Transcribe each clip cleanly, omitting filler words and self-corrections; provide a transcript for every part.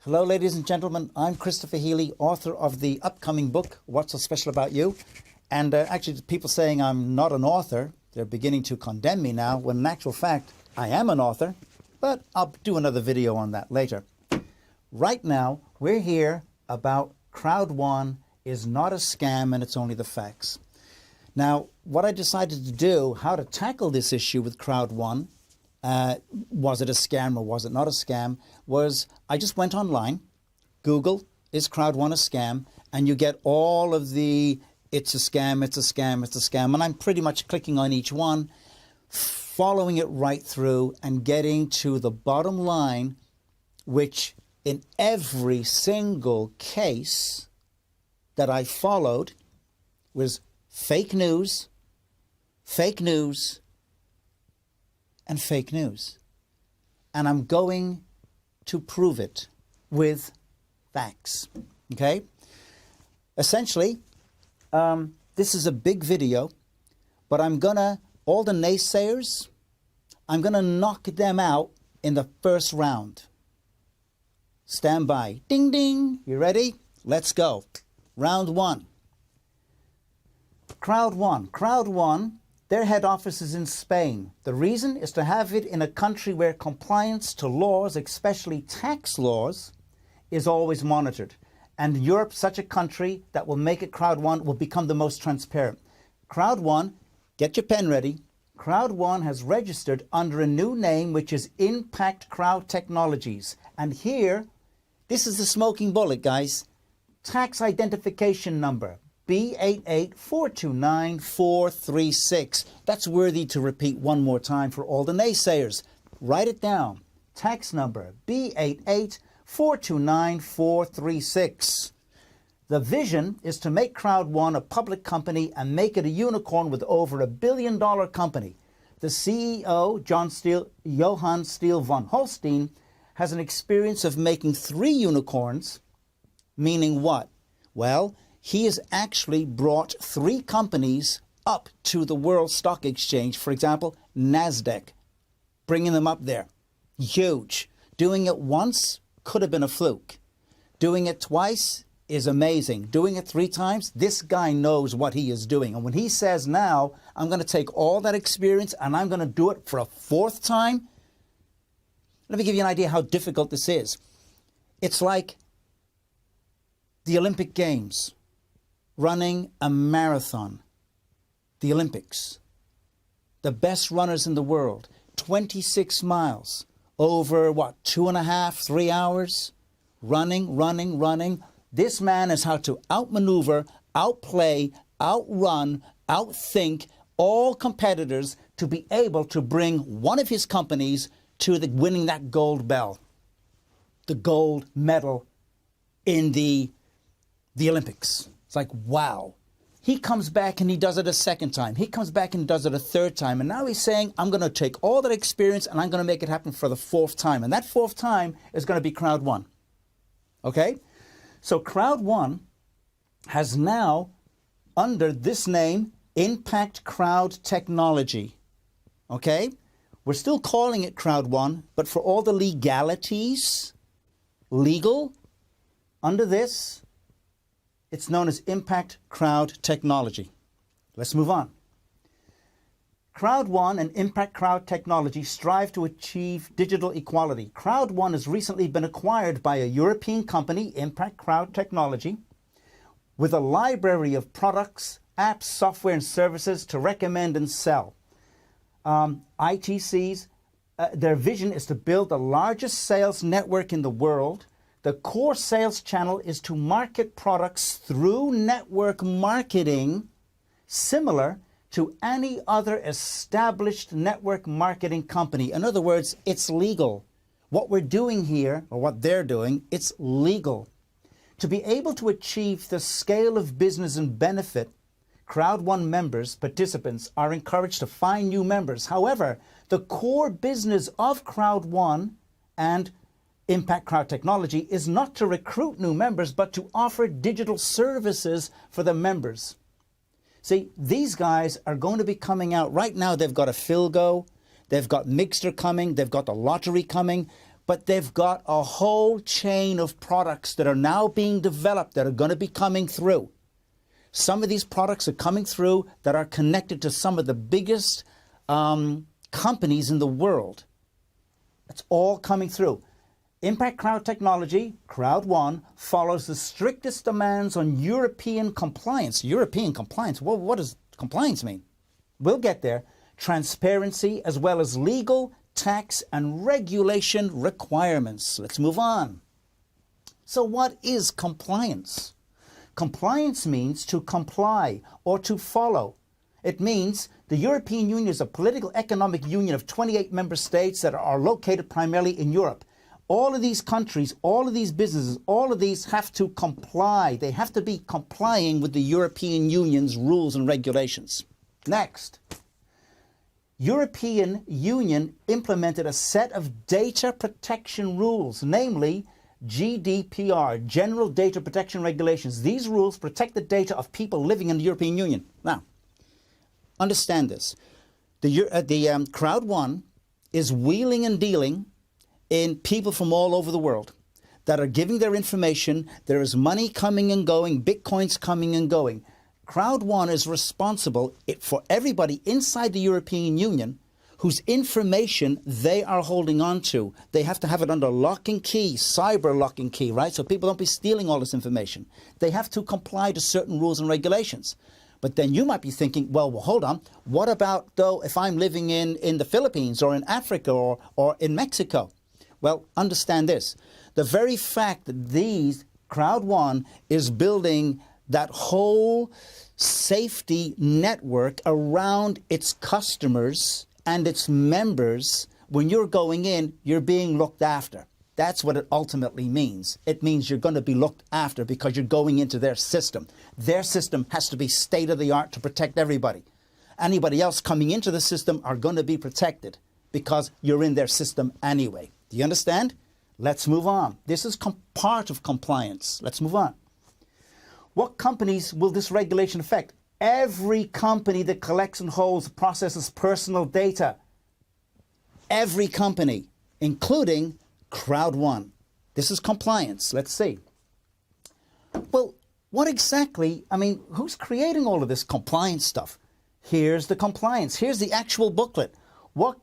Hello, ladies and gentlemen. I'm Christopher Healy, author of the upcoming book, What's So Special About You? And actually, people saying I'm not an author, they're beginning to condemn me now, when in actual fact, I am an author, but I'll do another video on that later. Right now, we're here about CROWD1 is not a scam and it's only the facts. Now, what I decided to do, how to tackle this issue with CROWD1, was it a scam or was it not a scam, was I just went online, Google, is CROWD1 a scam? And you get all of the, it's a scam, it's a scam, it's a scam. And I'm pretty much clicking on each one, following it right through and getting to the bottom line, which in every single case that I followed was fake news, and fake news. And I'm going to prove it with facts, okay? Essentially, this is a big video, but I'm gonna, all the naysayers, I'm gonna knock them out in the first round. Stand by. Ding, ding. You ready? Let's go. Round one. CROWD1, their head office is in Spain. The reason is to have it in a country where compliance to laws, especially tax laws, is always monitored. And Europe, such a country that will make it CROWD1, will become the most transparent. CROWD1, get your pen ready. CROWD1 has registered under a new name, which is Impact Crowd Technologies. And here, this is the smoking bullet, guys. Tax identification number. B88429-436. That's worthy to repeat one more time for all the naysayers. Write it down. Tax number B88429-436. The vision is to make CROWD1 a public company and make it a unicorn with over $1 billion company. The CEO, Johann Steele von Holstein, has an experience of making 3 unicorns, meaning what? Well, he has actually brought 3 companies up to the World Stock Exchange. For example, NASDAQ, bringing them up there. Huge. Doing it once could have been a fluke. Doing it twice is amazing. Doing it 3 times, this guy knows what he is doing. And when he says now, I'm going to take all that experience and I'm going to do it for a 4th time, let me give you an idea how difficult this is. It's like the Olympic Games. Running a marathon, the Olympics. The best runners in the world, 26 miles, over what, 2.5, 3 hours? Running. This man is how to outmaneuver, outplay, outrun, outthink all competitors to be able to bring one of his companies to winning that gold bell, the gold medal in the Olympics. It's like, wow. He comes back and he does it a 2nd time. He comes back and does it a 3rd time. And now he's saying, I'm going to take all that experience and I'm going to make it happen for the 4th time. And that 4th time is going to be CROWD1. Okay? So CROWD1 has now, under this name, Impact Crowd Technology. Okay? We're still calling it CROWD1, but for all the legalities, legal, under this, it's known as Impact Crowd Technology. Let's move on. CROWD1 and Impact Crowd Technology strive to achieve digital equality. CROWD1 has recently been acquired by a European company, Impact Crowd Technology, with a library of products, apps, software, and services to recommend and sell. ITCs, their vision is to build the largest sales network in the world. The core sales channel is to market products through network marketing, similar to any other established network marketing company. In other words, it's legal. What we're doing here, or what they're doing, it's legal. To be able to achieve the scale of business and benefit, CROWD1 members, participants, are encouraged to find new members. However, the core business of CROWD1 and Impact Crowd Technology is not to recruit new members, but to offer digital services for the members. See, these guys are going to be coming out. Right now, they've got a Philgo, they've got Mixter coming, they've got the lottery coming. But they've got a whole chain of products that are now being developed that are going to be coming through. Some of these products are coming through that are connected to some of the biggest companies in the world. It's all coming through. Impact Crowd Technology, CROWD1, follows the strictest demands on European compliance. European compliance? Well, what does compliance mean? We'll get there. Transparency, as well as legal, tax, and regulation requirements. Let's move on. So what is compliance? Compliance means to comply or to follow. It means the European Union is a political economic union of 28 member states that are located primarily in Europe. All of these countries, all of these businesses, all of these have to comply. They have to be complying with the European Union's rules and regulations. Next, European Union implemented a set of data protection rules, namely GDPR, General Data Protection Regulations. These rules protect the data of people living in the European Union. Now, understand this. The CROWD1 is wheeling and dealing in people from all over the world that are giving their information. There is money coming and going, bitcoins coming and going. CROWD1 is responsible for everybody inside the European Union whose information they are holding on to. They have to have it under lock and key, cyber lock and key, right? So people don't be stealing all this information. They have to comply to certain rules and regulations. But then you might be thinking, well, hold on. What about, though, if I'm living in the Philippines or in Africa or in Mexico? Well, understand this. The very fact that these CROWD1 is building that whole safety network around its customers and its members, when you're going in, you're being looked after. That's what it ultimately means. It means you're going to be looked after because you're going into their system. Their system has to be state-of-the-art to protect everybody. Anybody else coming into the system are going to be protected because you're in their system anyway. Do you understand? Let's move on. This is part of compliance. Let's move on. What companies will this regulation affect? Every company that collects and holds, processes personal data. Every company, including CROWD1. This is compliance. Let's see. Well, what exactly, who's creating all of this compliance stuff? Here's the compliance. Here's the actual booklet. What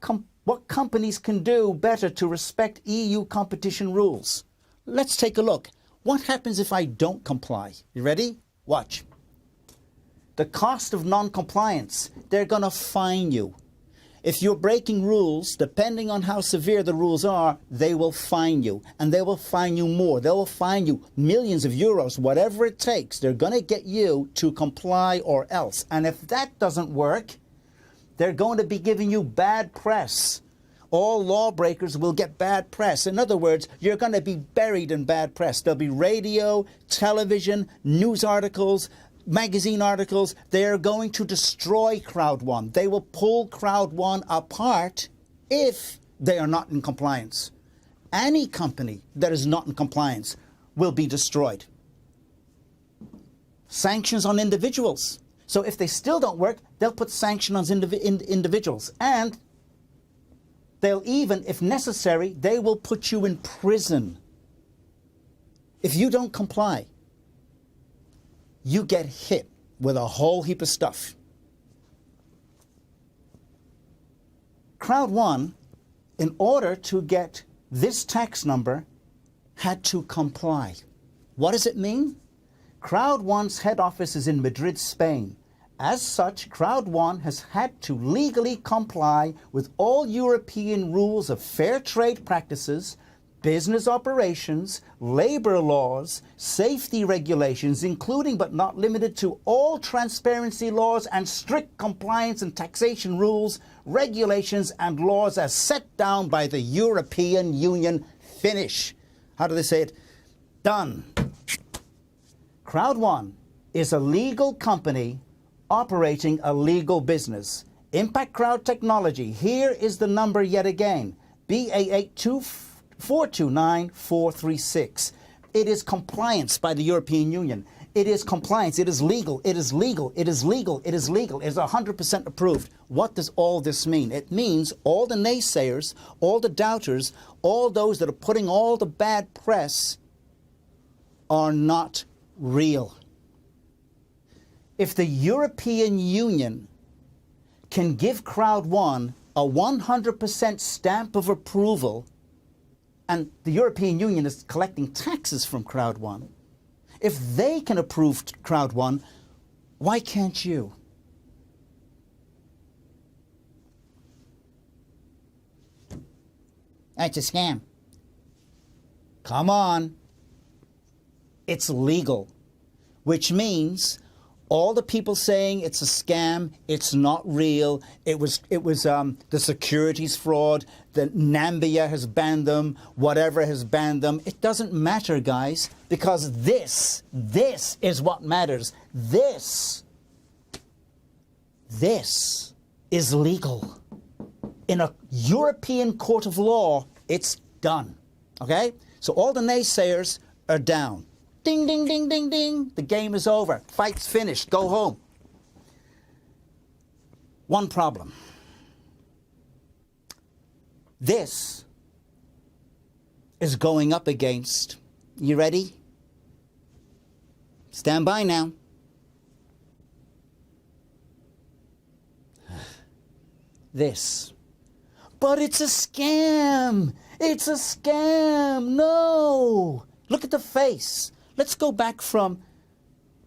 companies can do better to respect EU competition rules? Let's take a look. What happens if I don't comply? You ready? Watch. The cost of non-compliance. They're going to fine you. If you're breaking rules, depending on how severe the rules are, they will fine you. And they will fine you more. They will fine you millions of euros, whatever it takes. They're going to get you to comply or else. And if that doesn't work, they're going to be giving you bad press. All lawbreakers will get bad press. In other words, you're going to be buried in bad press. There'll be radio, television, news articles, magazine articles. They are going to destroy CROWD1. They will pull CROWD1 apart if they are not in compliance. Any company that is not in compliance will be destroyed. Sanctions on individuals. So if they still don't work, they'll put sanctions on individuals. And they'll even, if necessary, they will put you in prison. If you don't comply, you get hit with a whole heap of stuff. CROWD1, in order to get this tax number, had to comply. What does it mean? CROWD1's head office is in Madrid, Spain. As such, CROWD1 has had to legally comply with all European rules of fair trade practices, business operations, labor laws, safety regulations, including but not limited to all transparency laws and strict compliance and taxation rules, regulations and laws as set down by the European Union. Finish. How do they say it? Done. CROWD1 is a legal company operating a legal business. Impact Crowd Technology. Here is the number yet again. BA82429-436. It is compliance by the European Union. It is compliance. It is legal. It is legal. It is legal. It is legal. It is 100% approved. What does all this mean? It means all the naysayers, all the doubters, all those that are putting all the bad press are not real. If the European Union can give CROWD1 a 100% stamp of approval, and the European Union is collecting taxes from CROWD1, if they can approve CROWD1, why can't you? That's a scam. Come on. It's legal, which means all the people saying it's a scam, it's not real, it was the securities fraud, the Nambia has banned them, whatever has banned them. It doesn't matter, guys, because this is what matters. This is legal. In a European court of law, it's done. Okay? So all the naysayers are down. Ding, ding, ding, ding, ding. The game is over. Fight's finished. Go home. One problem. This is going up against, you ready? Stand by now. This. But it's a scam. It's a scam. No. Look at the face. Let's go back from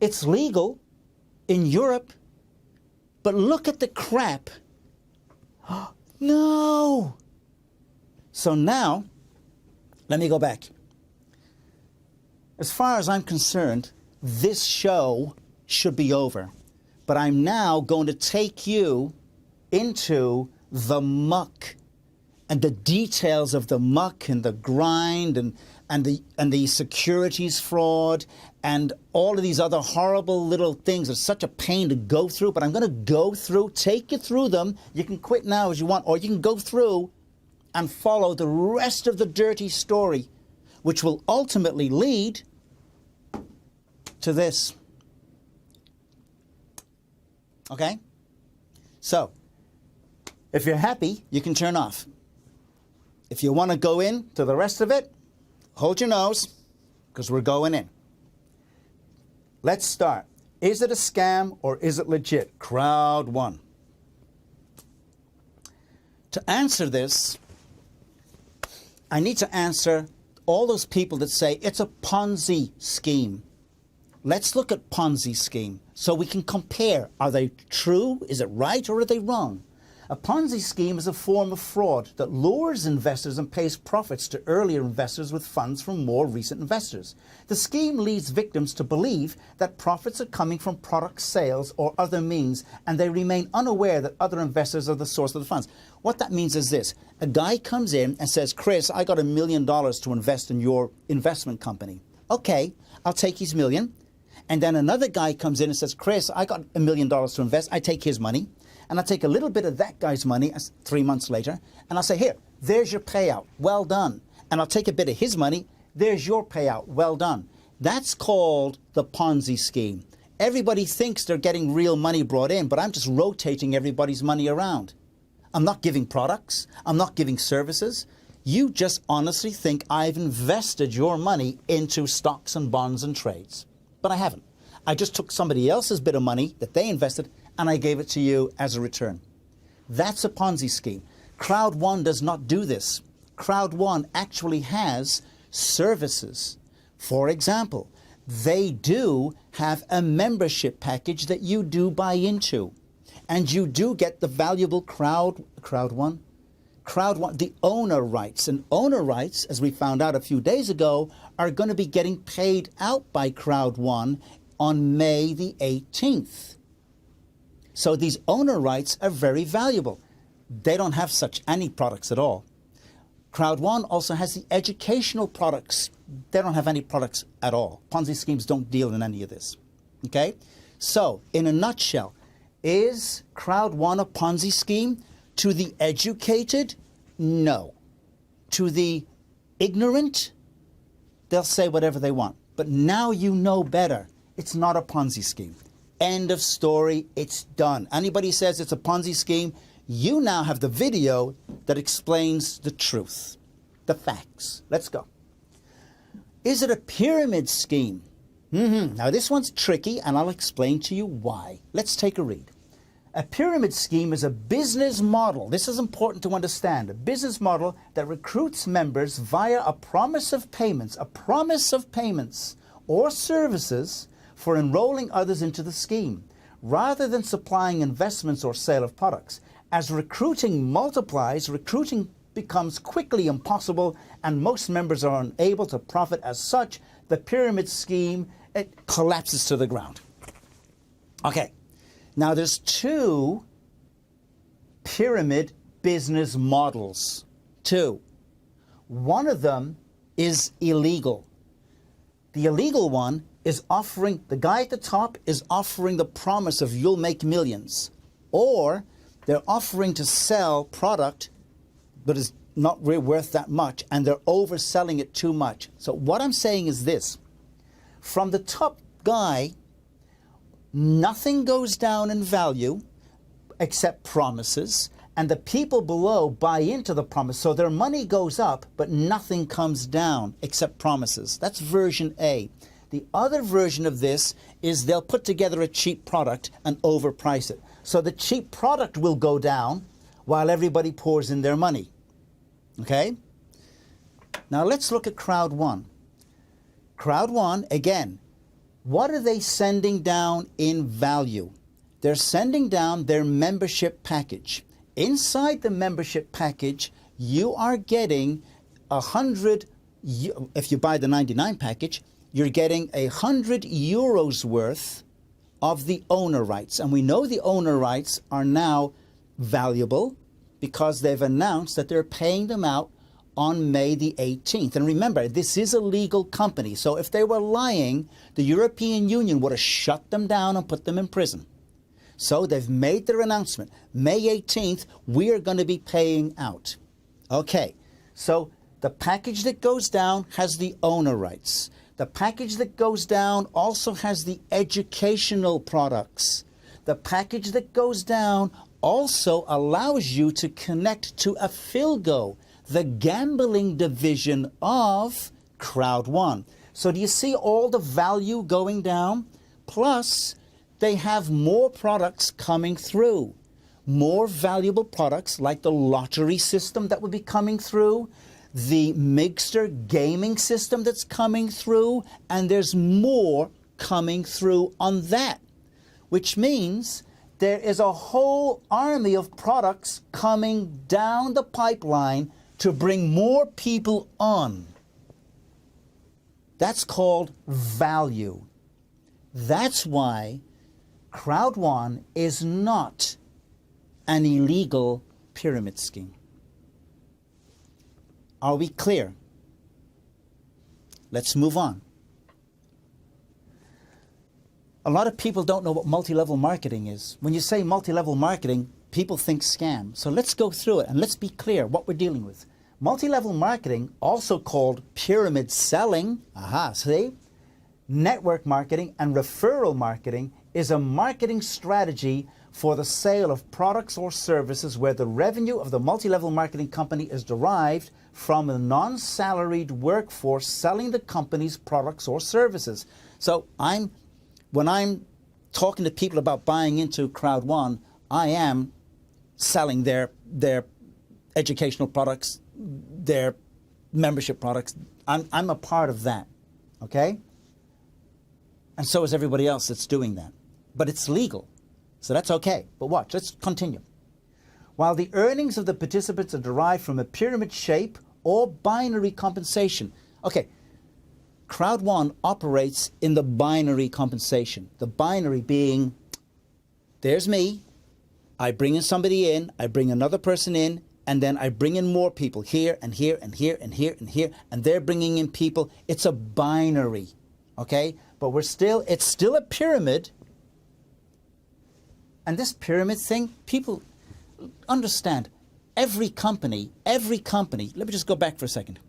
it's legal in Europe, but look at the crap. No. So now, let me go back. As far as I'm concerned, this show should be over. But I'm now going to take you into the muck and the details of the muck and the grind and the securities fraud and all of these other horrible little things. It's such a pain to go through, but I'm going to go through, take you through them. You can quit now as you want, or you can go through and follow the rest of the dirty story, which will ultimately lead to this. Okay? So, if you're happy, you can turn off. If you want to go in to the rest of it, hold your nose, because we're going in. Let's start. Is it a scam or is it legit? CROWD1. To answer this, I need to answer all those people that say it's a Ponzi scheme. Let's look at Ponzi scheme so we can compare. Are they true? Is it right or are they wrong? A Ponzi scheme is a form of fraud that lures investors and pays profits to earlier investors with funds from more recent investors. The scheme leads victims to believe that profits are coming from product sales or other means, and they remain unaware that other investors are the source of the funds. What that means is this. A guy comes in and says, Chris, I got $1 million to invest in your investment company. Okay, I'll take his million. And then another guy comes in and says, Chris, I got $1 million to invest. I take his money. And I'll take a little bit of that guy's money 3 months later, and I'll say, here, there's your payout, well done. And I'll take a bit of his money, there's your payout, well done. That's called the Ponzi scheme. Everybody thinks they're getting real money brought in, but I'm just rotating everybody's money around. I'm not giving products, I'm not giving services. You just honestly think I've invested your money into stocks and bonds and trades. But I haven't. I just took somebody else's bit of money that they invested and I gave it to you as a return. That's a Ponzi scheme. CROWD1 does not do this. CROWD1 actually has services. For example, they do have a membership package that you do buy into. And you do get the valuable CROWD1, the owner rights. And owner rights, as we found out a few days ago, are going to be getting paid out by CROWD1 on May the 18th. So these owner rights are very valuable. They don't have any products at all. CROWD1 also has the educational products. They don't have any products at all. Ponzi schemes don't deal in any of this. Okay? So, in a nutshell, is CROWD1 a Ponzi scheme? To the educated? No. To the ignorant? They'll say whatever they want. But now you know better. It's not a Ponzi scheme. End of story. It's done. Anybody says it's a Ponzi scheme, you now have the video that explains the truth, the facts. Let's go. Is it a pyramid scheme? Now this one's tricky, and I'll explain to you why. Let's take a read. A pyramid scheme is a business model. This is important to understand. A business model that recruits members via a promise of payments or services for enrolling others into the scheme, rather than supplying investments or sale of products. As recruiting multiplies, recruiting becomes quickly impossible, and most members are unable to profit. As such, the pyramid scheme, it collapses to the ground. Okay, now there's two pyramid business models. Two. One of them is illegal. The illegal one is offering, the guy at the top is offering the promise of you'll make millions. Or they're offering to sell product but is not really worth that much, and they're overselling it too much. So what I'm saying is this. From the top guy, nothing goes down in value except promises, and the people below buy into the promise. So their money goes up, but nothing comes down except promises. That's version A. The other version of this is they'll put together a cheap product and overprice it. So the cheap product will go down while everybody pours in their money. Okay? Now let's look at CROWD1. CROWD1, again, what are they sending down in value? They're sending down their membership package. Inside the membership package, you are getting 100, if you buy the 99 package, you're getting 100 euros worth of the owner rights. And we know the owner rights are now valuable because they've announced that they're paying them out on May the 18th. And remember, this is a legal company. So if they were lying, the European Union would have shut them down and put them in prison. So they've made their announcement. May 18th, we are going to be paying out. Okay, so the package that goes down has the owner rights. The package that goes down also has the educational products. The package that goes down also allows you to connect to Afilgo, the gambling division of CROWD1. So do you see all the value going down? Plus, they have more products coming through. More valuable products like the lottery system that will be coming through, the Migster gaming system that's coming through, and there's more coming through on that, which means there is a whole army of products coming down the pipeline to bring more people on. That's called value. That's why CROWD1 is not an illegal pyramid scheme. Are we clear? Let's move on. A lot of people don't know what multi-level marketing is. When you say multi-level marketing, people think scam. So let's go through it and let's be clear what we're dealing with. Multi-level marketing, also called pyramid selling, see? Network marketing and referral marketing is a marketing strategy for the sale of products or services where the revenue of the multi-level marketing company is derived from a non-salaried workforce selling the company's products or services. So when I'm talking to people about buying into CROWD1, I am selling their educational products, their membership products. I'm a part of that, okay? And so is everybody else that's doing that. But it's legal, so that's okay. But watch, let's continue. While the earnings of the participants are derived from a pyramid shape or binary compensation. Okay, CROWD1 operates in the binary compensation. The binary being, there's me, I bring in somebody in, I bring another person in, and then I bring in more people here and here and here and here and here, and they're bringing in people. It's a binary, okay? But it's still a pyramid. And this pyramid thing, people understand, every company, let me just go back for a second.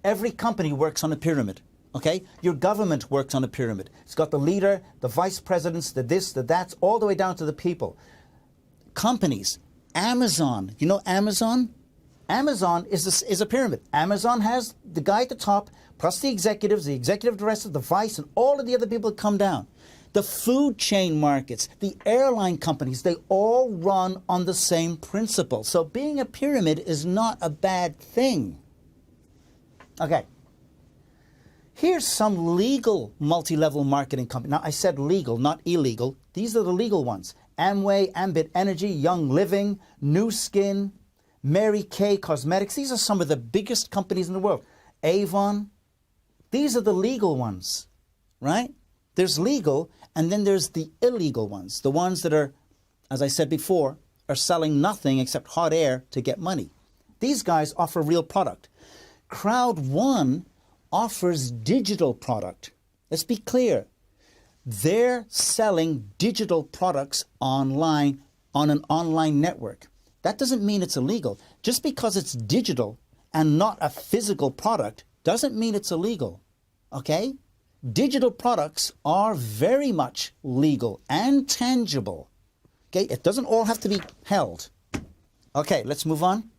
Every company works on a pyramid. Okay? Your government works on a pyramid. It's got the leader, the vice presidents, the this, the that's, all the way down to the people. Companies, Amazon, you know Amazon? Amazon is a pyramid. Amazon has the guy at the top, plus the executives, the executive director, the vice, and all of the other people that come down. The food chain markets, the airline companies, they all run on the same principle. So being a pyramid is not a bad thing. Okay. Here's some legal multi-level marketing companies. Now, I said legal, not illegal. These are the legal ones. Amway, Ambit Energy, Young Living, New Skin, Mary Kay Cosmetics. These are some of the biggest companies in the world. Avon. These are the legal ones, right? There's legal, and then there's the illegal ones. The ones that are, as I said before, are selling nothing except hot air to get money. These guys offer real product. CROWD1 offers digital product. Let's be clear. They're selling digital products online on an online network. That doesn't mean it's illegal. Just because it's digital and not a physical product doesn't mean it's illegal. Okay? Digital products are very much legal and tangible. Okay? It doesn't all have to be held. Okay, let's move on.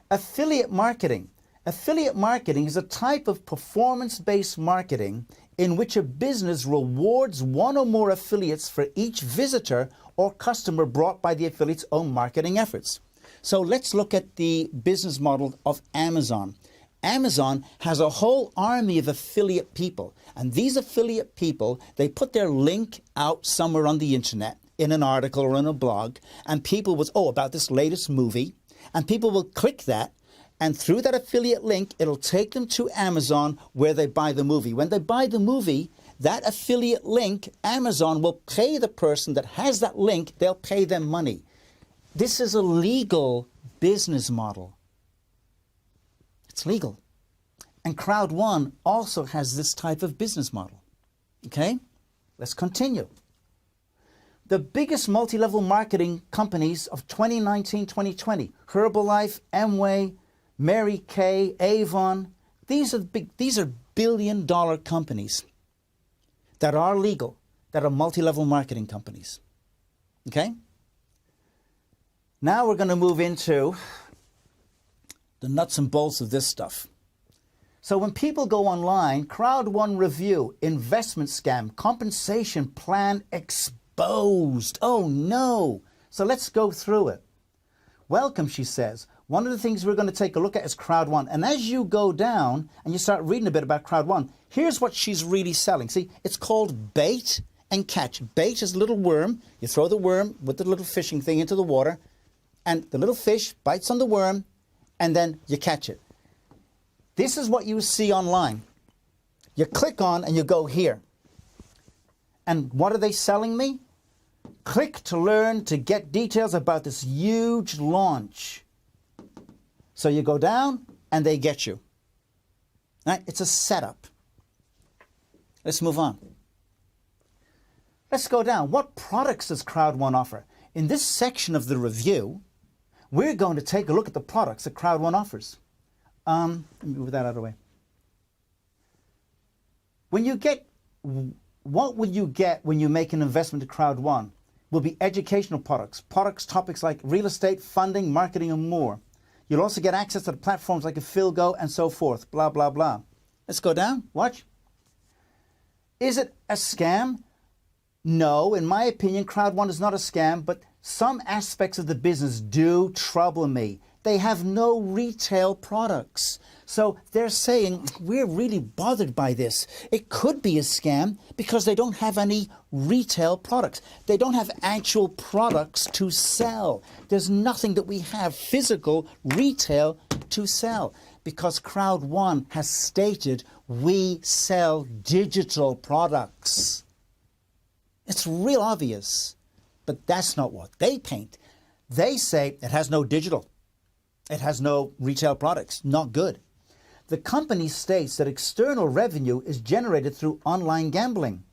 Affiliate marketing. Affiliate marketing is a type of performance-based marketing in which a business rewards one or more affiliates for each visitor or customer brought by the affiliate's own marketing efforts. So let's look at the business model of Amazon. Amazon has a whole army of affiliate people, and these affiliate people, they put their link out somewhere on the internet in an article or in a blog, and people will, about this latest movie, and people will click that, and through that affiliate link, it'll take them to Amazon where they buy the movie. When they buy the movie, that affiliate link, Amazon will pay the person that has that link, they'll pay them money. This is a legal business model. It's legal. And CROWD1 also has this type of business model. Okay? Let's continue. The biggest multi-level marketing companies of 2019-2020, Herbalife, Amway, Mary Kay, Avon, these are billion-dollar companies that are legal, that are multi-level marketing companies. Okay? Now we're going to move into the nuts and bolts of this stuff. So when people go online, CROWD1 review, investment scam, compensation plan exposed. Oh no! So let's go through it. Welcome, she says. One of the things we're going to take a look at is CROWD1. And as you go down and you start reading a bit about CROWD1, here's what she's really selling. See, it's called bait and catch. Bait is a little worm. You throw the worm with the little fishing thing into the water, and the little fish bites on the worm, and then you catch it. This is what you see online. You click on and you go here. And what are they selling me? Click to learn to get details about this huge launch. So you go down and they get you. Right? It's a setup. Let's move on. Let's go down. What products does CROWD1 offer? In this section of the review, we're going to take a look at the products that CROWD1 offers. Let me move that out of the way. What will you get when you make an investment to CROWD1? Will be educational products, topics like real estate, funding, marketing, and more. You'll also get access to the platforms like Affilgo and so forth, blah, blah, blah. Let's go down. Watch. Is it a scam? No, in my opinion, CROWD1 is not a scam, but some aspects of the business do trouble me. They have no retail products. So they're saying, we're really bothered by this. It could be a scam because they don't have any retail products. They don't have actual products to sell. There's nothing that we have physical retail to sell because CROWD1 has stated we sell digital products. It's real obvious, but that's not what they paint. They say it has no digital. It has no retail products. Not good. The company states that external revenue is generated through online gambling.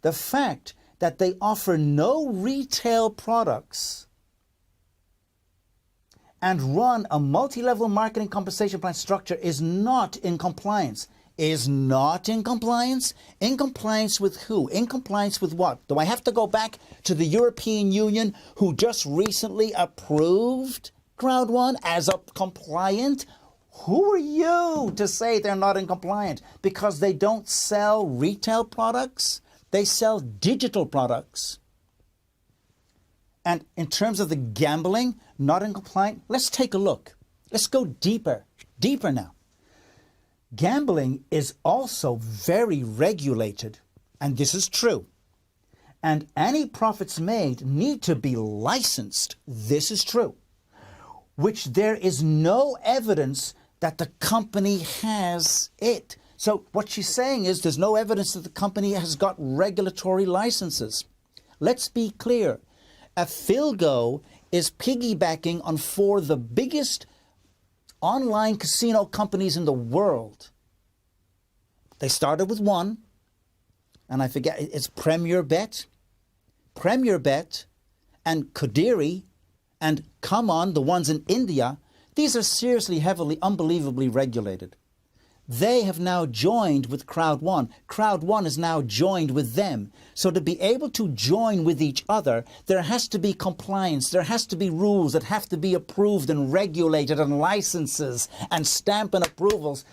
The fact that they offer no retail products and run a multi-level marketing compensation plan structure is not in compliance. is not in compliance? In compliance with who? In compliance with what? Do I have to go back to the European Union, who just recently approved CROWD1 as a compliant? Who are you to say they're not in compliance? Because they don't sell retail products, they sell digital products. And in terms of the gambling, not in compliance, let's take a look. Let's go deeper now. Gambling is also very regulated, and this is true. And any profits made need to be licensed. This is true. Which there is no evidence that the company has it. So what she's saying is there's no evidence that the company has got regulatory licenses. Let's be clear. Afilgo is piggybacking on 4 of the biggest online casino companies in the world. They started with one, and I forget, it's Premier Bet, and Kodiri, and Come On, the ones in India. These are seriously, heavily, unbelievably regulated. They have now joined with CROWD1. CROWD1 is now joined with them. So to be able to join with each other, there has to be compliance. There has to be rules that have to be approved and regulated, and licenses and stamp and approvals.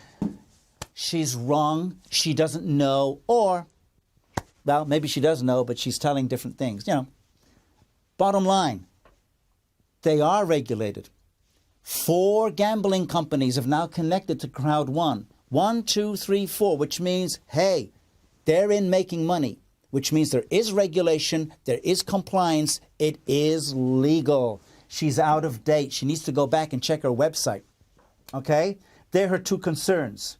She's wrong. She doesn't know. Or, well, maybe she does know, but she's telling different things. You know, bottom line, they are regulated. 4 gambling companies have now connected to CROWD1. 1, 2, 3, 4, which means, hey, they're in making money, which means there is regulation, there is compliance, it is legal. She's out of date. She needs to go back and check her website. Okay? They're her 2 concerns.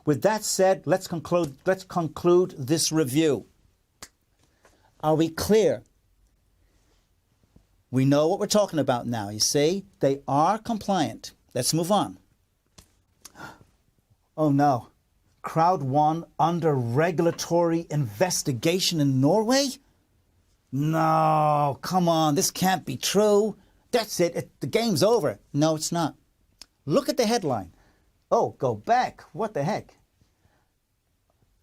With that said, let's conclude this review. Are we clear? We know what we're talking about now, you see? They are compliant. Let's move on. Oh no. CROWD1 under regulatory investigation in Norway? No, come on, this can't be true. That's it, the game's over. No, it's not. Look at the headline. Oh, go back. What the heck?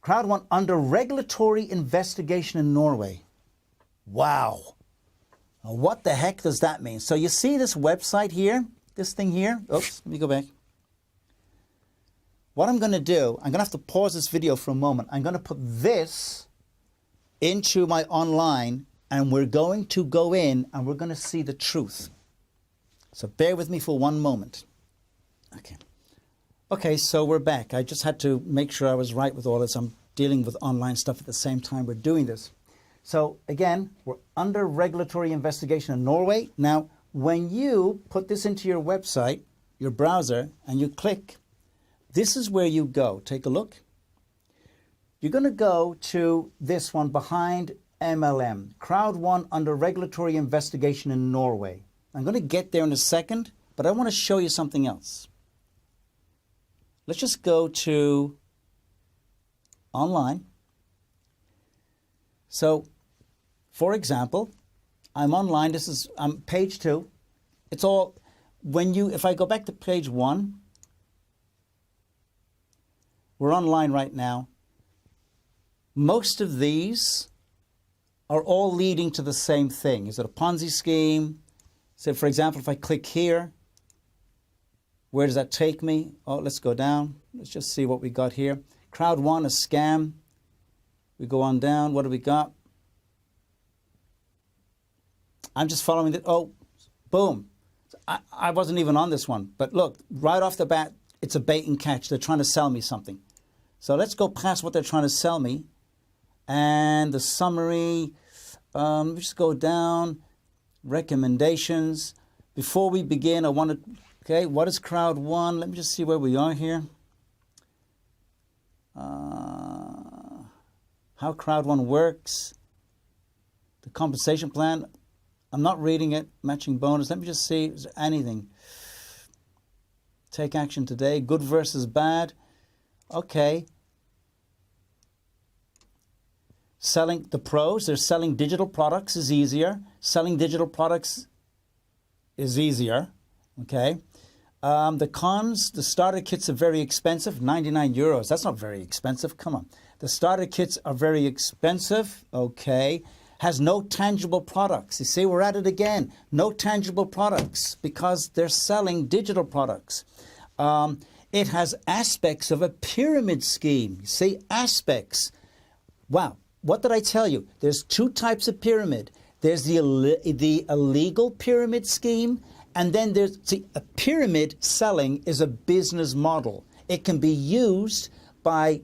CROWD1 under regulatory investigation in Norway. Wow. What the heck does that mean? So you see this website here, this thing here? Oops, let me go back. What I'm going to do, I'm going to have to pause this video for a moment. I'm going to put this into my online, and we're going to go in and we're going to see the truth. So bear with me for one moment. Okay, so we're back. I just had to make sure I was right with all this. I'm dealing with online stuff at the same time we're doing this. So again, we're under regulatory investigation in Norway. Now, when you put this into your website, your browser, and you click, this is where you go. Take a look. You're going to go to this one, behind MLM, CROWD1 under regulatory investigation in Norway. I'm going to get there in a second, but I want to show you something else. Let's just go to online. So, for example, I'm online. This is page 2. It's all, if I go back to page 1, we're online right now. Most of these are all leading to the same thing. Is it a Ponzi scheme? So, for example, if I click here, where does that take me? Oh, let's go down. Let's just see what we got here. CROWD1, a scam. We go on down. What do we got? I'm just following it. Oh, boom. I wasn't even on this one. But look, right off the bat, it's a bait and catch. They're trying to sell me something. So let's go past what they're trying to sell me. And the summary, just go down. Recommendations. Before we begin, I want to, okay, what is CROWD1? Let me just see where we are here. How CROWD1 works. The compensation plan. I'm not reading it. Matching bonus. Let me just see. Is there anything? Take action today. Good versus bad. Okay. Selling the pros. They're selling digital products is easier. Selling digital products is easier. Okay. The cons, the starter kits are very expensive, 99 euros. That's not very expensive. Come on. The starter kits are very expensive. Okay. Has no tangible products. You see, we're at it again. No tangible products because they're selling digital products. It has aspects of a pyramid scheme. You see, aspects. Wow. What did I tell you? There's two types of pyramid. There's the illegal pyramid scheme, and then there's, see, a pyramid selling is a business model. It can be used by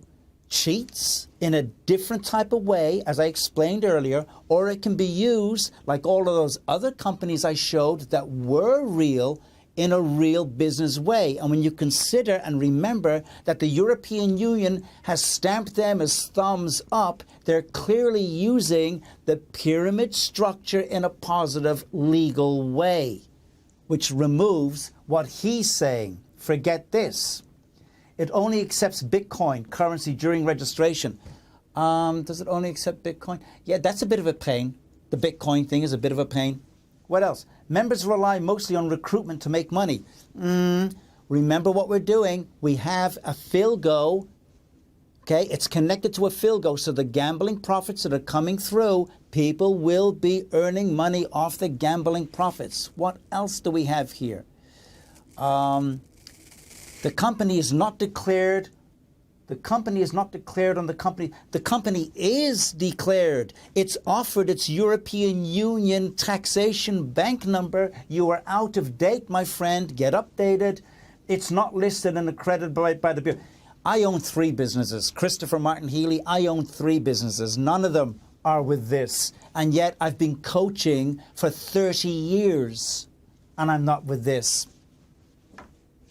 cheats in a different type of way, as I explained earlier, or it can be used like all of those other companies I showed that were real in a real business way. And when you consider and remember that the European Union has stamped them as thumbs up, they're clearly using the pyramid structure in a positive legal way, which removes what he's saying. Forget this. It only accepts Bitcoin currency during registration. Does it only accept Bitcoin? Yeah, that's a bit of a pain. The Bitcoin thing is a bit of a pain. What else? Members rely mostly on recruitment to make money. Remember what we're doing. We have a Philgo. Okay, it's connected to a Philgo. So the gambling profits that are coming through, people will be earning money off the gambling profits. What else do we have here? The company is not declared. The company is not declared on the company. The company is declared. It's offered its European Union taxation bank number. You are out of date, my friend. Get updated. It's not listed and accredited by the Bureau. I own 3 businesses. Christopher Martin Healy, I own 3 businesses. None of them are with this. And yet I've been coaching for 30 years and I'm not with this.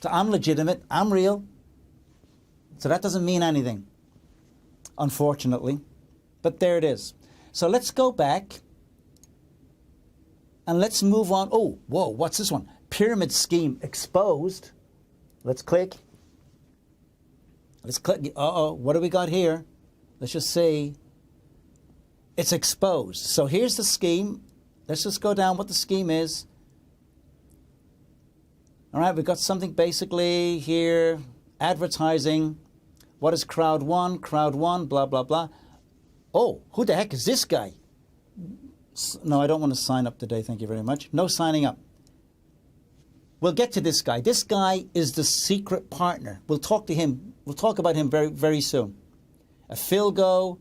So I'm legitimate. I'm real. So that doesn't mean anything, unfortunately. But there it is. So let's go back and let's move on. Oh, whoa, what's this one? Pyramid scheme exposed. Let's click. Let's click. Uh-oh, what do we got here? Let's just see. It's exposed. So here's the scheme. Let's just go down what the scheme is. All right, we've got something basically here. Advertising. What is CROWD1? CROWD1, blah, blah, blah. Oh, who the heck is this guy? No, I don't want to sign up today, thank you very much. No signing up. We'll get to this guy. This guy is the secret partner. We'll talk to him. We'll talk about him very, very soon. A Philgo.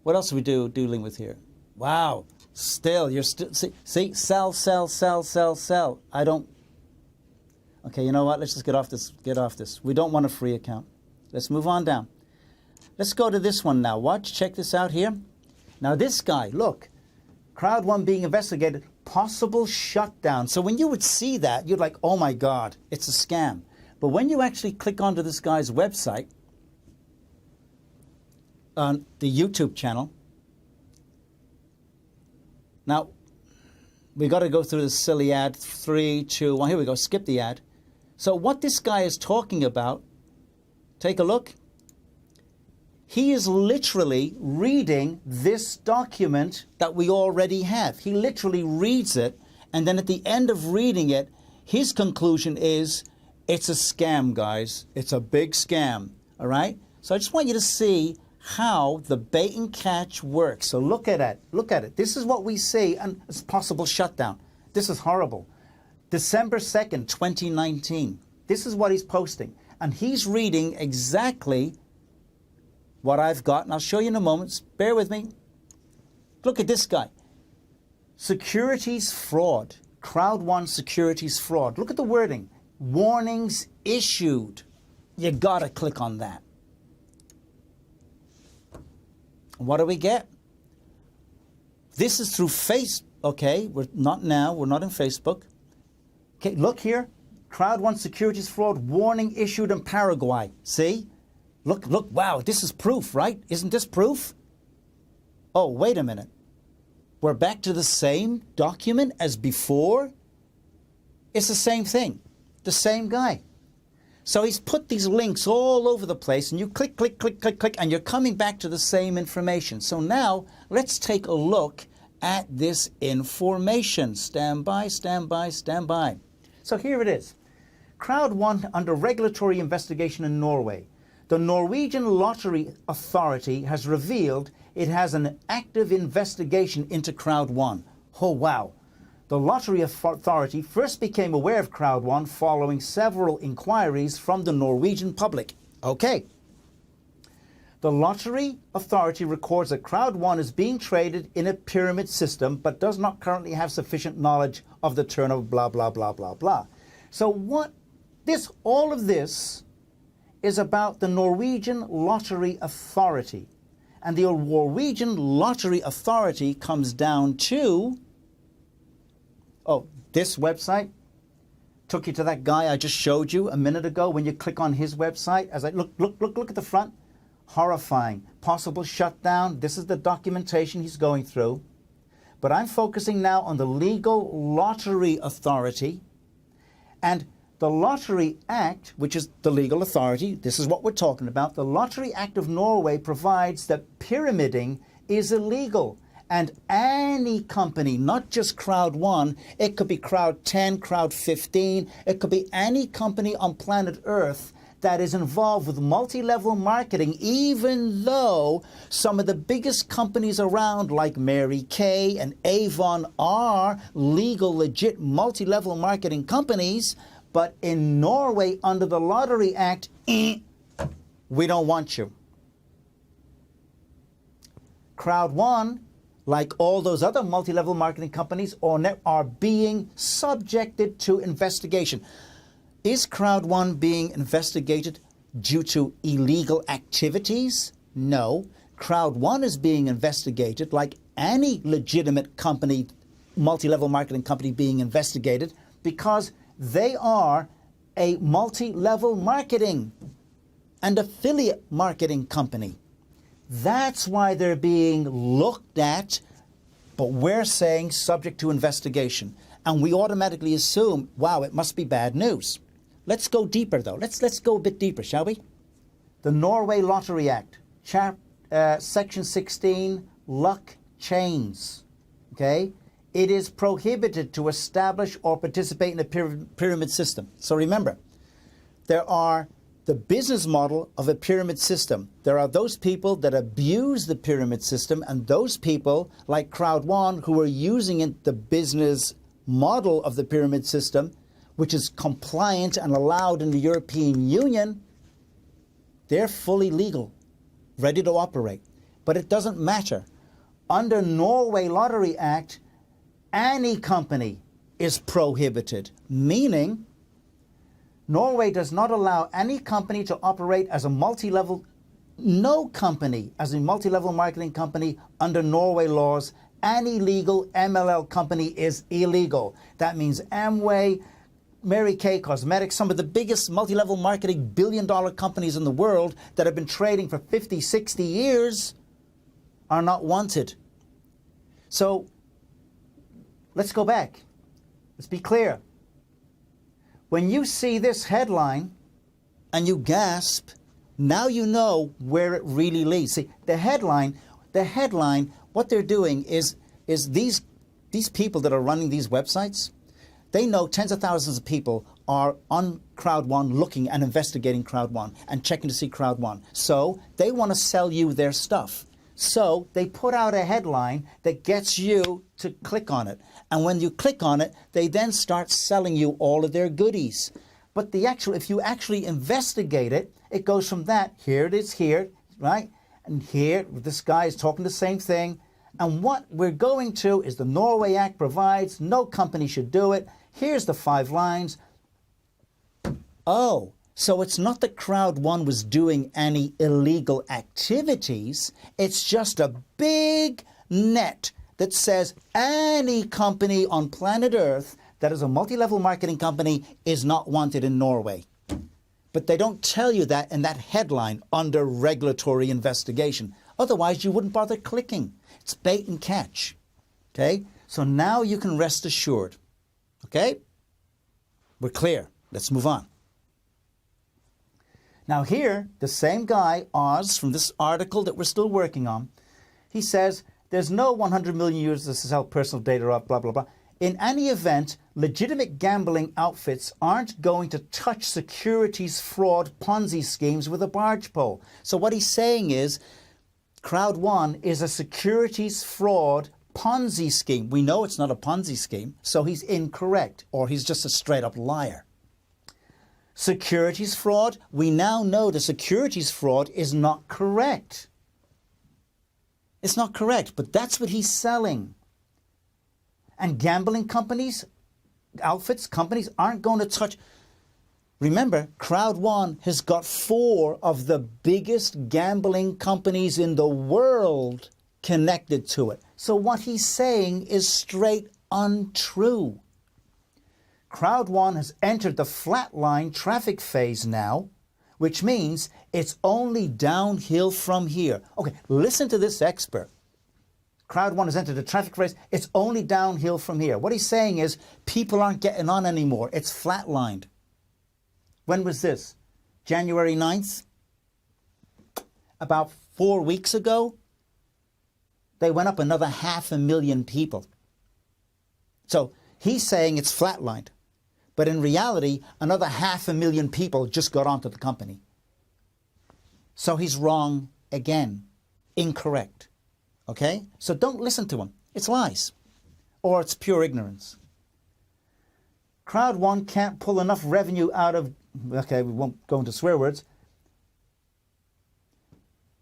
What else are we dealing with here? Wow. Still, you're still... See? Sell, sell, sell, sell, sell. I don't... Okay, you know what? Let's just get off this. Get off this. We don't want a free account. Let's move on down. Let's go to this one now. Watch. Check this out here. Now this guy, look. CROWD1 being investigated. Possible shutdown. So when you would see that, you'd like, oh my God, it's a scam. But when you actually click onto this guy's website, on the YouTube channel, now, we got to go through this silly ad. 3, 2, 1. Here we go. Skip the ad. So what this guy is talking about, take a look. He is literally reading this document that we already have. He literally reads it, and then at the end of reading it, his conclusion is, it's a scam, guys. It's a big scam, all right? So I just want you to see how the bait and catch works. So look at it. Look at it. This is what we see, and it's possible shutdown. This is horrible. December 2nd, 2019. This is what he's posting. And he's reading exactly what I've got, and I'll show you in a moment. Bear with me. Look at this guy. Securities fraud. CROWD1 securities fraud. Look at the wording. Warnings issued. You gotta click on that. What do we get? This is through Facebook. Okay, we're not now. We're not in Facebook. Okay, look here. CROWD1 securities fraud warning issued in Paraguay. See? Look, wow, this is proof, right? Isn't this proof? Oh, wait a minute. We're back to the same document as before? It's the same thing. The same guy. So he's put these links all over the place, and you click, click, click, click, click, and you're coming back to the same information. So now, let's take a look at this information. Stand by, stand by, stand by. So here it is. CROWD1 under regulatory investigation in Norway. The Norwegian Lottery Authority has revealed it has an active investigation into CROWD1. Oh, wow. The Lottery Authority first became aware of CROWD1 following several inquiries from the Norwegian public. Okay. The Lottery Authority records that CROWD1 is being traded in a pyramid system but does not currently have sufficient knowledge of the turnover, blah, blah, blah, blah, blah. So all of this is about the Norwegian Lottery Authority. And the Norwegian Lottery Authority comes down to, this website took you to that guy I just showed you a minute ago. When you click on his website, as I look at the front, horrifying, possible shutdown. This is the documentation he's going through. But I'm focusing now on the Legal Lottery Authority. And the Lottery Act, which is the legal authority, this is what we're talking about. The Lottery Act of Norway provides that pyramiding is illegal. And any company, not just CROWD1, it could be CROWD10, CROWD15, it could be any company on planet Earth that is involved with multi-level marketing, even though some of the biggest companies around like Mary Kay and Avon are legal, legit multi-level marketing companies. But in Norway, under the Lottery Act, we don't want you. CROWD1, like all those other multi-level marketing companies, are being subjected to investigation. Is CROWD1 being investigated due to illegal activities? No. CROWD1 is being investigated like any legitimate company, multi-level marketing company being investigated, because they are a multi-level marketing and affiliate marketing company. That's why they're being looked at, but we're saying subject to investigation. And we automatically assume, wow, it must be bad news. Let's go deeper, though. Let's go a bit deeper, shall we? The Norway Lottery Act, Section 16, luck chains. Okay? It is prohibited to establish or participate in a pyramid system. So remember, there are the business model of a pyramid system. There are those people that abuse the pyramid system, and those people, like CROWD1, who are using the business model of the pyramid system, which is compliant and allowed in the European Union, they're fully legal, ready to operate. But it doesn't matter. Under Norway Lottery Act, any company is prohibited, meaning Norway does not allow any company to operate as a multi-level, no company as a multi-level marketing company under Norway laws. Any legal MLL company is illegal. That means Amway, Mary Kay Cosmetics, some of the biggest multi-level marketing billion-dollar companies in the world that have been trading for 50, 60 years are not wanted. So let's go back. Let's be clear. When you see this headline and you gasp, now you know where it really leads. See, the headline, what they're doing is these people that are running these websites, they know tens of thousands of people are on CROWD1 looking and investigating CROWD1 and checking to see CROWD1. So they want to sell you their stuff. So they put out a headline that gets you to click on it. And when you click on it, they then start selling you all of their goodies. But if you actually investigate it, it goes from that, here it is here, right? And here, this guy is talking the same thing. And what we're going to is the Norway Act provides, no company should do it. Here's the 5 lines. Oh, so it's not that CROWD1 was doing any illegal activities. It's just a big net that says any company on planet Earth that is a multi-level marketing company is not wanted in Norway. But they don't tell you that in that headline under regulatory investigation. Otherwise, you wouldn't bother clicking. It's bait and catch. Okay? So now you can rest assured. Okay? We're clear. Let's move on. Now here, the same guy, Oz, from this article that we're still working on, he says there's no 100 million users to sell personal data, blah, blah, blah. In any event, legitimate gambling outfits aren't going to touch securities fraud Ponzi schemes with a barge pole. So what he's saying is CROWD1 is a securities fraud Ponzi scheme. We know it's not a Ponzi scheme, so he's incorrect, or he's just a straight-up liar. Securities fraud, we now know the securities fraud is not correct. It's not correct, but that's what he's selling. And gambling companies, outfits, companies aren't going to touch. Remember, CROWD1 has got 4 of the biggest gambling companies in the world connected to it. So what he's saying is straight untrue. CROWD1 has entered the flatline traffic phase now, which means it's only downhill from here. Okay, listen to this expert. CROWD1 has entered the traffic phase. It's only downhill from here. What he's saying is people aren't getting on anymore. It's flatlined. When was this? January 9th? About 4 weeks ago, they went up another 500,000 people. So he's saying it's flatlined. But in reality, another 500,000 people just got onto the company. So he's wrong again. Incorrect. Okay? So don't listen to him. It's lies. Or it's pure ignorance. CROWD1 can't pull enough revenue out of... Okay, we won't go into swear words.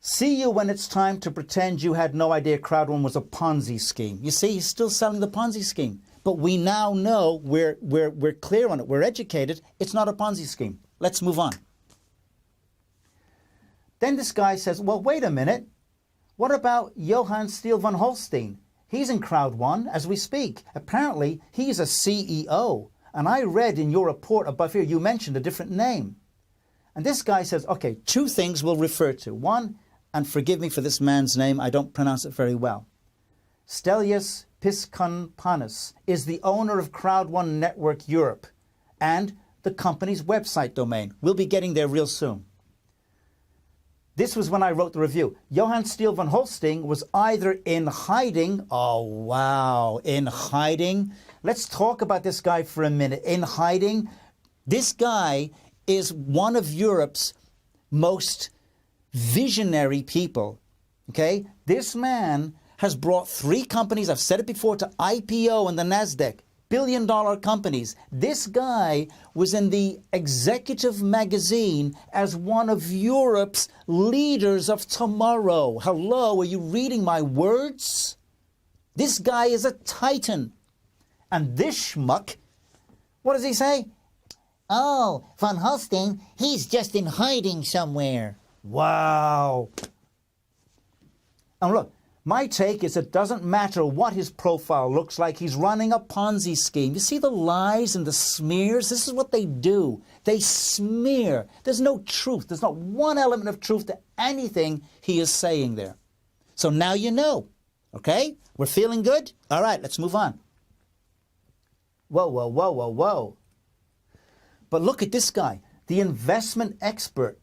See you when it's time to pretend you had no idea CROWD1 was a Ponzi scheme. You see, he's still selling the Ponzi scheme. But we now know, we're clear on it, we're educated, it's not a Ponzi scheme. Let's move on. Then this guy says, well, wait a minute. What about Johann Steele von Holstein? He's in CROWD1 as we speak. Apparently, he's a CEO. And I read in your report above here, you mentioned a different name. And this guy says, okay, 2 things we'll refer to. One, and forgive me for this man's name, I don't pronounce it very well. Stelios Piskonpanis is the owner of CROWD1 Network Europe and the company's website domain. We'll be getting there real soon. This was when I wrote the review. Johann Steele von Holstein was either in hiding. Oh, wow. In hiding. Let's talk about this guy for a minute. In hiding. This guy is one of Europe's most visionary people. Okay? This man has brought 3 companies, I've said it before, to IPO in the NASDAQ. Billion-dollar companies. This guy was in the Executive magazine as one of Europe's leaders of tomorrow. Hello, are you reading my words? This guy is a titan. And this schmuck, what does he say? Oh, von Holstein, he's just in hiding somewhere. Wow. And look, my take is it doesn't matter what his profile looks like. He's running a Ponzi scheme. You see the lies and the smears? This is what they do. They smear. There's no truth. There's not one element of truth to anything he is saying there. So now you know. Okay? We're feeling good? All right, let's move on. Whoa, whoa, whoa, whoa, whoa. But look at this guy, the investment expert.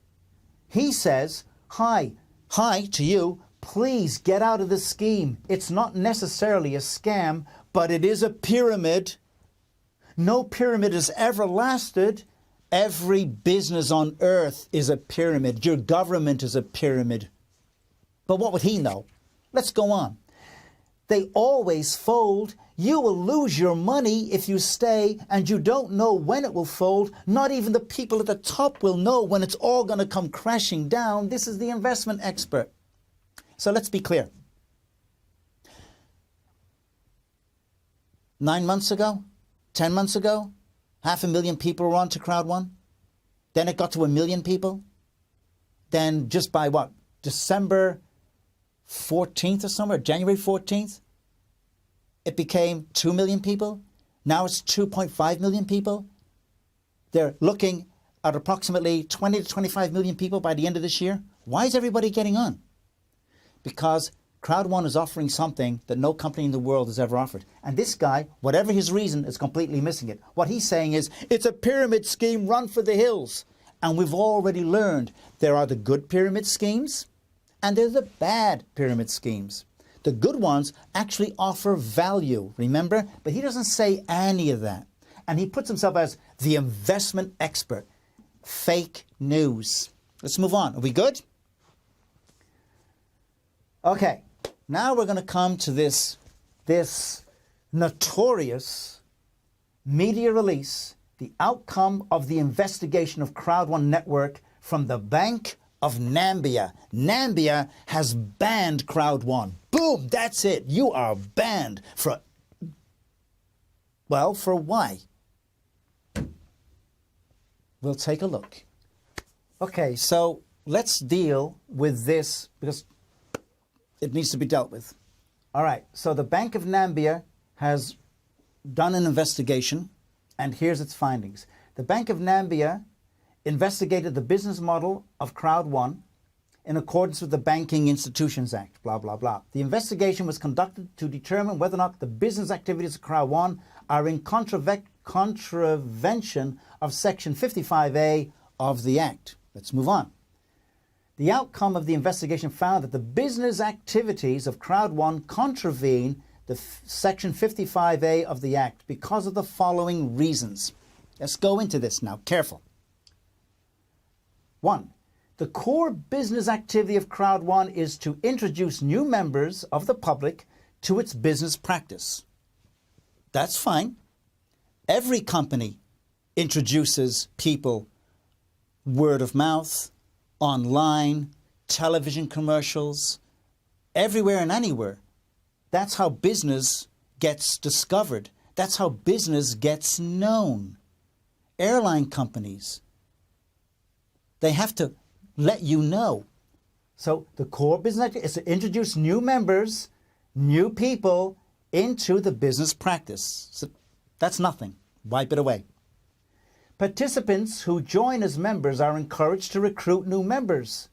He says, hi to you. Please get out of the scheme. It's not necessarily a scam, but it is a pyramid. No pyramid has ever lasted. Every business on earth is a pyramid. Your government is a pyramid. But what would he know? Let's go on. They always fold. You will lose your money if you stay, and you don't know when it will fold. Not even the people at the top will know when it's all going to come crashing down. This is the investment expert. So let's be clear. 9 months ago, 10 months ago, 500,000 people were on to CROWD1. Then it got to 1 million people. Then just by what? December 14th or somewhere, January 14th, it became 2 million people. Now it's 2.5 million people. They're looking at approximately 20 to 25 million people by the end of this year. Why is everybody getting on? Because CROWD1 is offering something that no company in the world has ever offered. And this guy, whatever his reason, is completely missing it. What he's saying is, it's a pyramid scheme, run for the hills. And we've already learned there are the good pyramid schemes and there's the bad pyramid schemes. The good ones actually offer value, remember? But he doesn't say any of that. And he puts himself as the investment expert. Fake news. Let's move on. Are we good? Okay. Now we're going to come to this notorious media release, the outcome of the investigation of CROWD1 Network from the Bank of Nambia. Nambia has banned CROWD1. Boom, that's it. You are banned for, well, for why? We'll take a look. Okay, so let's deal with this because it needs to be dealt with. All right, so the Bank of Nambia has done an investigation, and here's its findings. The Bank of Nambia investigated the business model of CROWD1 in accordance with the Banking Institutions Act, blah, blah, blah. The investigation was conducted to determine whether or not the business activities of CROWD1 are in contravention of Section 55A of the Act. Let's move on. The outcome of the investigation found that the business activities of CROWD1 contravene the Section 55A of the Act because of the following reasons. Let's go into this now. Careful. 1. The core business activity of CROWD1 is to introduce new members of the public to its business practice. That's fine. Every company introduces people word of mouth, online, television commercials, everywhere and anywhere. That's how business gets discovered. That's how business gets known. Airline companies, they have to let you know. So the core business is to introduce new members, new people into the business practice. So that's nothing. Wipe it away. Participants who join as members are encouraged to recruit new members.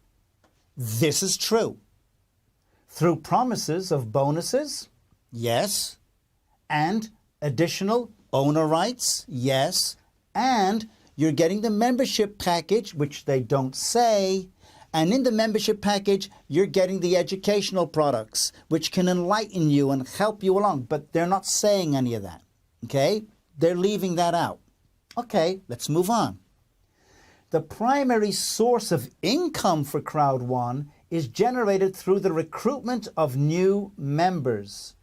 This is true. Through promises of bonuses, yes, and additional owner rights, yes, and you're getting the membership package, which they don't say, and in the membership package, you're getting the educational products, which can enlighten you and help you along, but they're not saying any of that, okay? They're leaving that out. Okay, let's move on. The primary source of income for CROWD1 is generated through the recruitment of new members.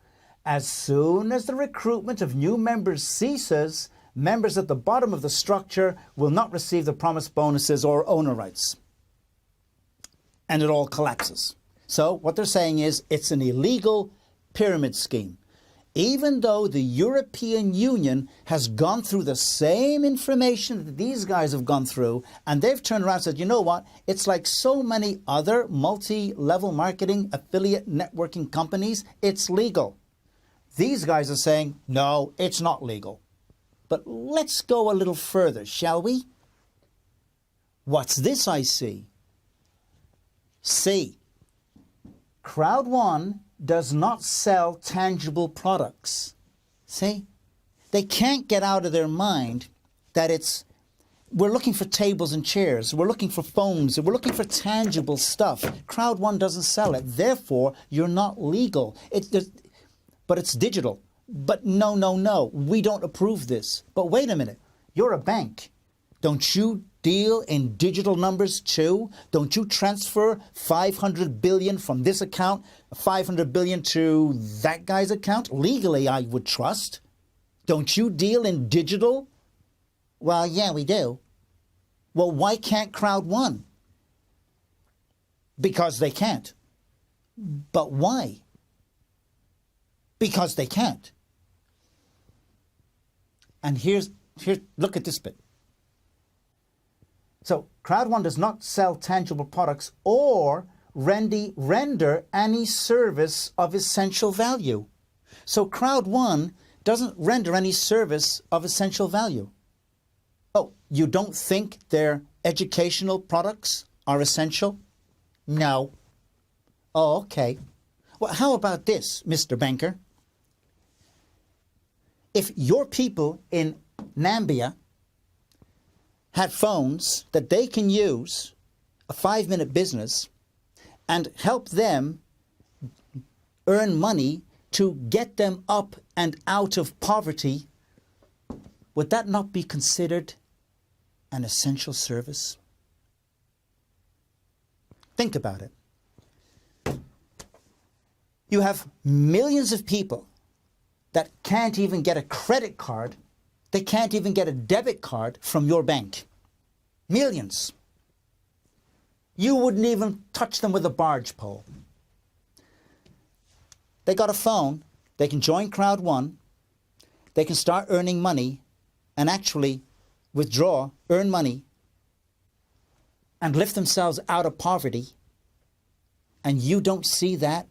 As soon as the recruitment of new members ceases, members at the bottom of the structure will not receive the promised bonuses or owner rights. And it all collapses. So what they're saying is it's an illegal pyramid scheme. Even though the European Union has gone through the same information that these guys have gone through, and they've turned around and said, you know what, it's like so many other multi-level marketing affiliate networking companies, it's legal. These guys are saying, no, it's not legal. But let's go a little further, shall we? What's this I see? C. CROWD1 does not sell tangible products. See? They can't get out of their mind that we're looking for tables and chairs, we're looking for phones, we're looking for tangible stuff. CROWD1 doesn't sell it. Therefore, you're not legal. But it's digital. But no, we don't approve this. But wait a minute, you're a bank. Don't you deal in digital numbers too? Don't you transfer 500 billion from this account, 500 billion to that guy's account? Legally, I would trust. Don't you deal in digital? Well, yeah, we do. Well, why can't CROWD1? Because they can't. But why? Because they can't. And here, look at this bit. So CROWD1 does not sell tangible products or render any service of essential value. So CROWD1 doesn't render any service of essential value. Oh, you don't think their educational products are essential? No. Oh, okay. Well, how about this, Mr. Banker? If your people in Nambia had phones that they can use, a 5-minute business, and help them earn money to get them up and out of poverty, would that not be considered an essential service? Think about it. You have millions of people that can't even get a credit card. They can't even get a debit card from your bank. Millions. You wouldn't even touch them with a barge pole. They got a phone. They can join CROWD1. They can start earning money and actually withdraw, earn money, and lift themselves out of poverty. And you don't see that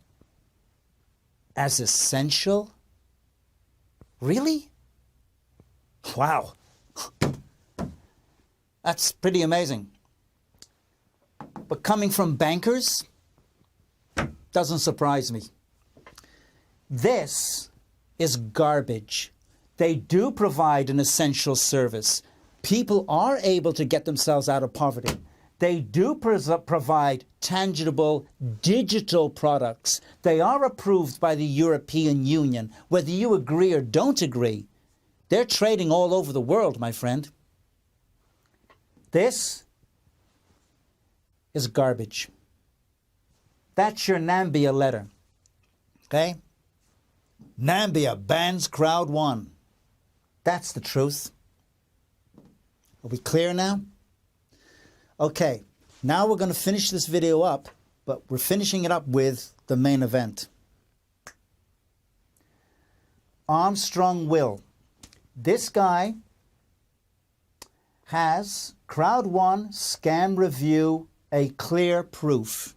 as essential? Really? Wow. That's pretty amazing. But coming from bankers, doesn't surprise me. This is garbage. They do provide an essential service. People are able to get themselves out of poverty. They do provide tangible digital products. They are approved by the European Union. Whether you agree or don't agree, they're trading all over the world, my friend. This is garbage. That's your Nambia letter. Okay? Nambia bans CROWD1. That's the truth. Are we clear now? Okay, now we're going to finish this video up, but we're finishing it up with the main event. Armstrong Will. This guy has CROWD1 Scam Review, a clear proof.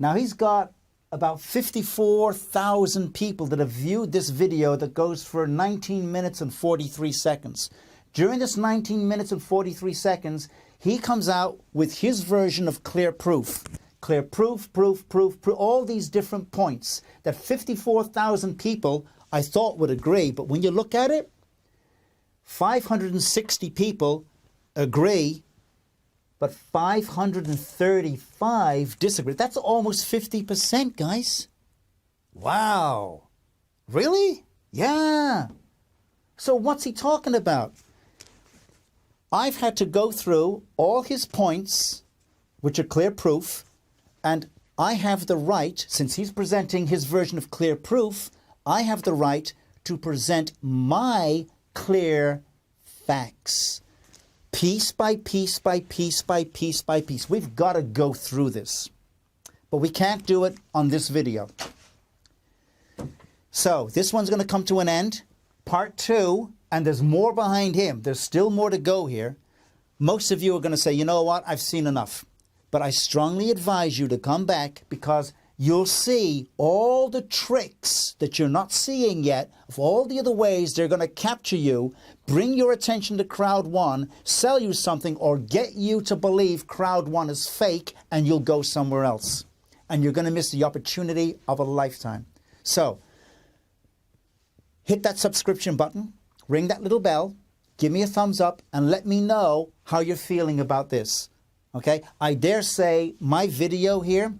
Now he's got about 54,000 people that have viewed this video that goes for 19 minutes and 43 seconds. During this 19 minutes and 43 seconds, he comes out with his version of clear proof. Clear proof, all these different points that 54,000 people I thought would agree. But when you look at it, 560 people agree, but 535 disagree. That's almost 50%, guys. Wow. Really? Yeah. So what's he talking about? I've had to go through all his points, which are clear proof, and I have the right, since he's presenting his version of clear proof, I have the right to present my clear facts. Piece by piece by piece by piece by piece. We've got to go through this. But we can't do it on this video. So this one's going to come to an end. Part 2, and there's more behind him. There's still more to go here. Most of you are going to say, you know what, I've seen enough. But I strongly advise you to come back because you'll see all the tricks that you're not seeing yet of all the other ways they're going to capture you, bring your attention to CROWD1, sell you something, or get you to believe CROWD1 is fake and you'll go somewhere else. And you're going to miss the opportunity of a lifetime. So, hit that subscription button, ring that little bell, give me a thumbs up, and let me know how you're feeling about this. Okay? I dare say my video here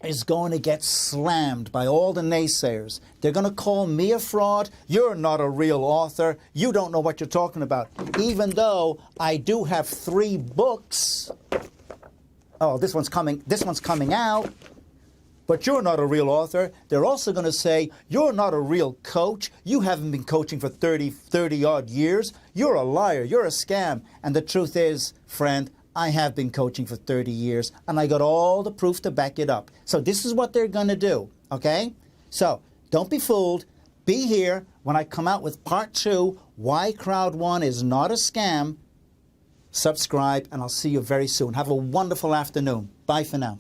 is going to get slammed by all the naysayers. They're going to call me a fraud. You're not a real author. You don't know what you're talking about. Even though I do have 3 books. Oh, this one's coming out. But you're not a real author. They're also going to say, you're not a real coach. You haven't been coaching for 30 odd years. You're a liar. You're a scam. And the truth is, friend, I have been coaching for 30 years, and I got all the proof to back it up. So this is what they're going to do, okay? So don't be fooled. Be here when I come out with part 2, why CROWD1 is not a scam. Subscribe, and I'll see you very soon. Have a wonderful afternoon. Bye for now.